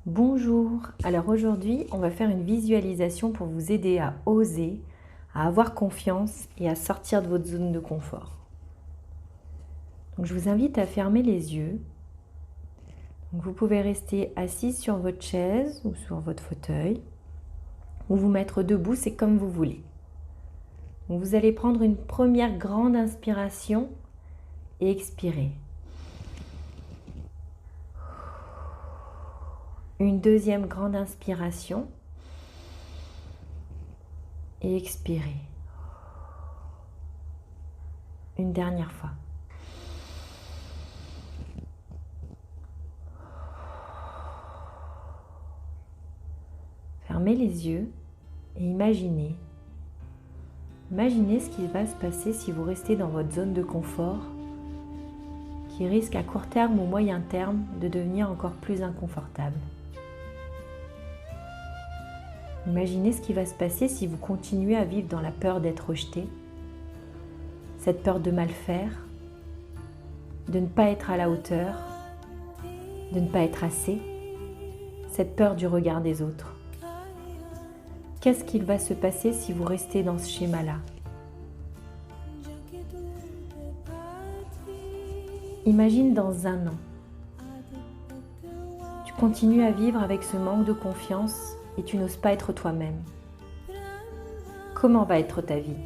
Bonjour, alors aujourd'hui on va faire une visualisation pour vous aider à oser, à avoir confiance et à sortir de votre zone de confort. Donc je vous invite à fermer les yeux. Donc vous pouvez rester assis sur votre chaise ou sur votre fauteuil ou vous mettre debout, c'est comme vous voulez. Donc vous allez prendre une première grande inspiration et expirer. Une deuxième grande inspiration et expirer. Une dernière fois. Fermez les yeux et imaginez ce qui va se passer si vous restez dans votre zone de confort qui risque à court terme ou moyen terme de devenir encore plus inconfortable. Imaginez ce qui va se passer si vous continuez à vivre dans la peur d'être rejeté, cette peur de mal faire, de ne pas être à la hauteur, de ne pas être assez, cette peur du regard des autres. Qu'est-ce qu'il va se passer si vous restez dans ce schéma-là ? Imagine dans 1 an. Tu continues à vivre avec ce manque de confiance et tu n'oses pas être toi-même. Comment va être ta vie ?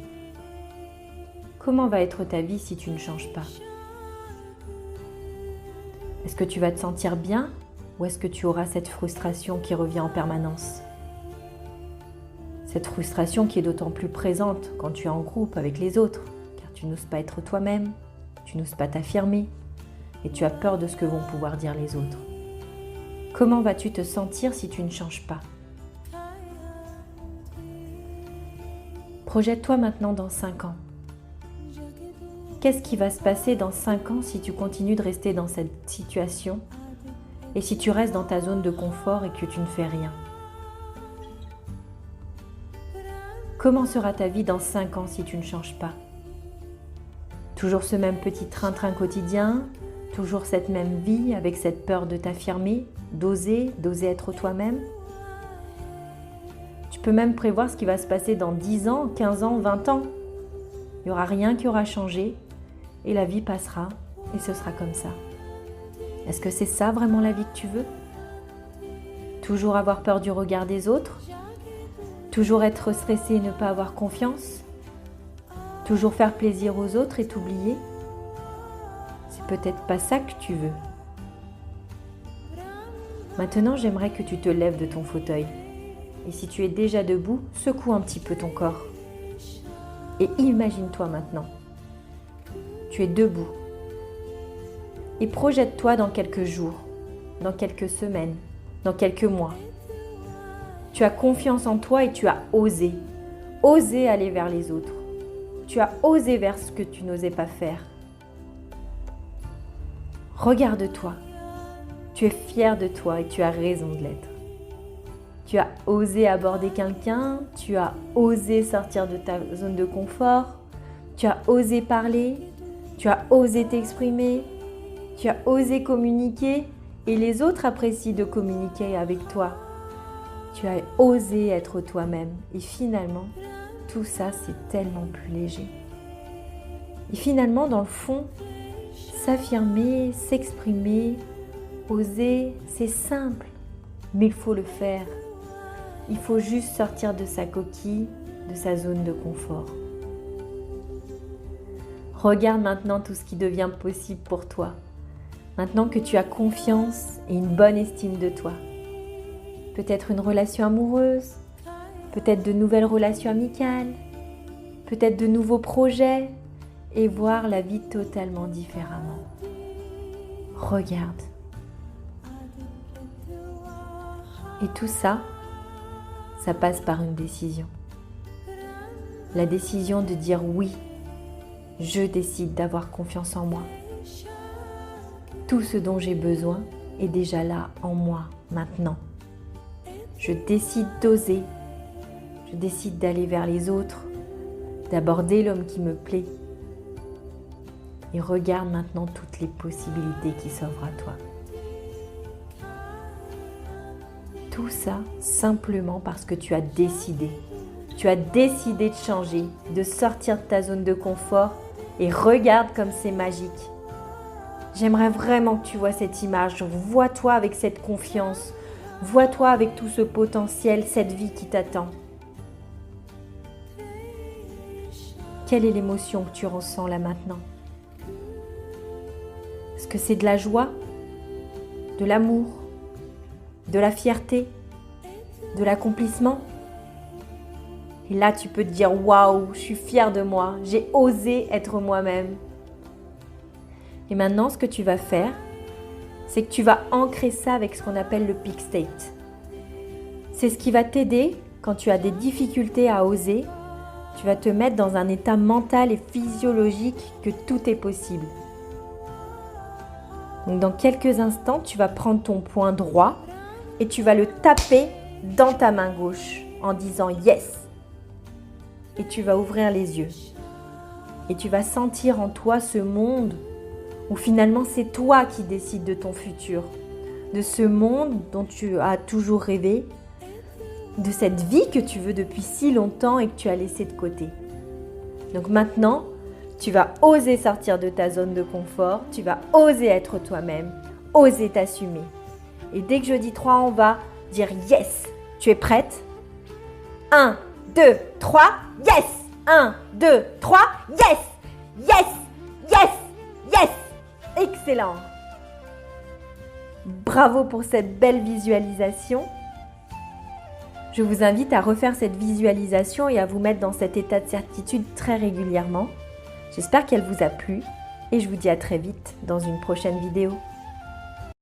Comment va être ta vie si tu ne changes pas ? Est-ce que tu vas te sentir bien ou est-ce que tu auras cette frustration qui revient en permanence ? Cette frustration qui est d'autant plus présente quand tu es en groupe avec les autres, car tu n'oses pas être toi-même, tu n'oses pas t'affirmer et tu as peur de ce que vont pouvoir dire les autres. Comment vas-tu te sentir si tu ne changes pas ? Projette-toi maintenant dans 5 ans. Qu'est-ce qui va se passer dans 5 ans si tu continues de rester dans cette situation et si tu restes dans ta zone de confort et que tu ne fais rien ? Comment sera ta vie dans 5 ans si tu ne changes pas ? Toujours ce même petit train-train quotidien, toujours cette même vie avec cette peur de t'affirmer, d'oser être toi-même ? Tu peux même prévoir ce qui va se passer dans 10 ans, 15 ans, 20 ans. Il n'y aura rien qui aura changé et la vie passera et ce sera comme ça. Est-ce que c'est ça vraiment la vie que tu veux ? Toujours avoir peur du regard des autres ? Toujours être stressé et ne pas avoir confiance ? Toujours faire plaisir aux autres et t'oublier ? C'est peut-être pas ça que tu veux. Maintenant, j'aimerais que tu te lèves de ton fauteuil. Et si tu es déjà debout, secoue un petit peu ton corps. Et imagine-toi maintenant. Tu es debout. Et projette-toi dans quelques jours, dans quelques semaines, dans quelques mois. Tu as confiance en toi et tu as osé aller vers les autres. Tu as osé vers ce que tu n'osais pas faire. Regarde-toi. Tu es fier de toi et tu as raison de l'être. Tu as osé aborder quelqu'un, tu as osé sortir de ta zone de confort, tu as osé parler, tu as osé t'exprimer, tu as osé communiquer et les autres apprécient de communiquer avec toi. Tu as osé être toi-même et finalement, tout ça c'est tellement plus léger. Et finalement, dans le fond, s'affirmer, s'exprimer, oser, c'est simple, mais il faut le faire. Il faut juste sortir de sa coquille, de sa zone de confort. Regarde maintenant tout ce qui devient possible pour toi. Maintenant que tu as confiance et une bonne estime de toi. Peut-être une relation amoureuse, peut-être de nouvelles relations amicales, peut-être de nouveaux projets et voir la vie totalement différemment. Regarde. Et tout ça, ça passe par une décision. La décision de dire oui, je décide d'avoir confiance en moi. Tout ce dont j'ai besoin est déjà là en moi, maintenant. Je décide d'oser, je décide d'aller vers les autres, d'aborder l'homme qui me plaît. Et regarde maintenant toutes les possibilités qui s'offrent à toi. tout ça simplement parce que tu as décidé. Tu as décidé de changer, de sortir de ta zone de confort et regarde comme c'est magique. J'aimerais vraiment que tu vois cette image. Vois-toi avec cette confiance. Vois-toi avec tout ce potentiel, cette vie qui t'attend. Quelle est l'émotion que tu ressens là maintenant? Est-ce que c'est de la joie, de l'amour, de la fierté, de l'accomplissement? Et là, tu peux te dire « Waouh, je suis fière de moi, j'ai osé être moi-même ». Et maintenant, ce que tu vas faire, c'est que tu vas ancrer ça avec ce qu'on appelle le peak state. C'est ce qui va t'aider quand tu as des difficultés à oser. Tu vas te mettre dans un état mental et physiologique que tout est possible. Donc dans quelques instants, tu vas prendre ton poing droit et tu vas le taper dans ta main gauche en disant « Yes ». Et tu vas ouvrir les yeux. Et tu vas sentir en toi ce monde où finalement c'est toi qui décides de ton futur, de ce monde dont tu as toujours rêvé, de cette vie que tu veux depuis si longtemps et que tu as laissée de côté. Donc maintenant, tu vas oser sortir de ta zone de confort, tu vas oser être toi-même, oser t'assumer. Et dès que je dis 3, on va dire « Yes ». Tu es prête? 1, 2, 3, yes! 1, 2, 3, yes! Yes! Yes! Yes! Excellent! Bravo pour cette belle visualisation. Je vous invite à refaire cette visualisation et à vous mettre dans cet état de certitude très régulièrement. J'espère qu'elle vous a plu et je vous dis à très vite dans une prochaine vidéo.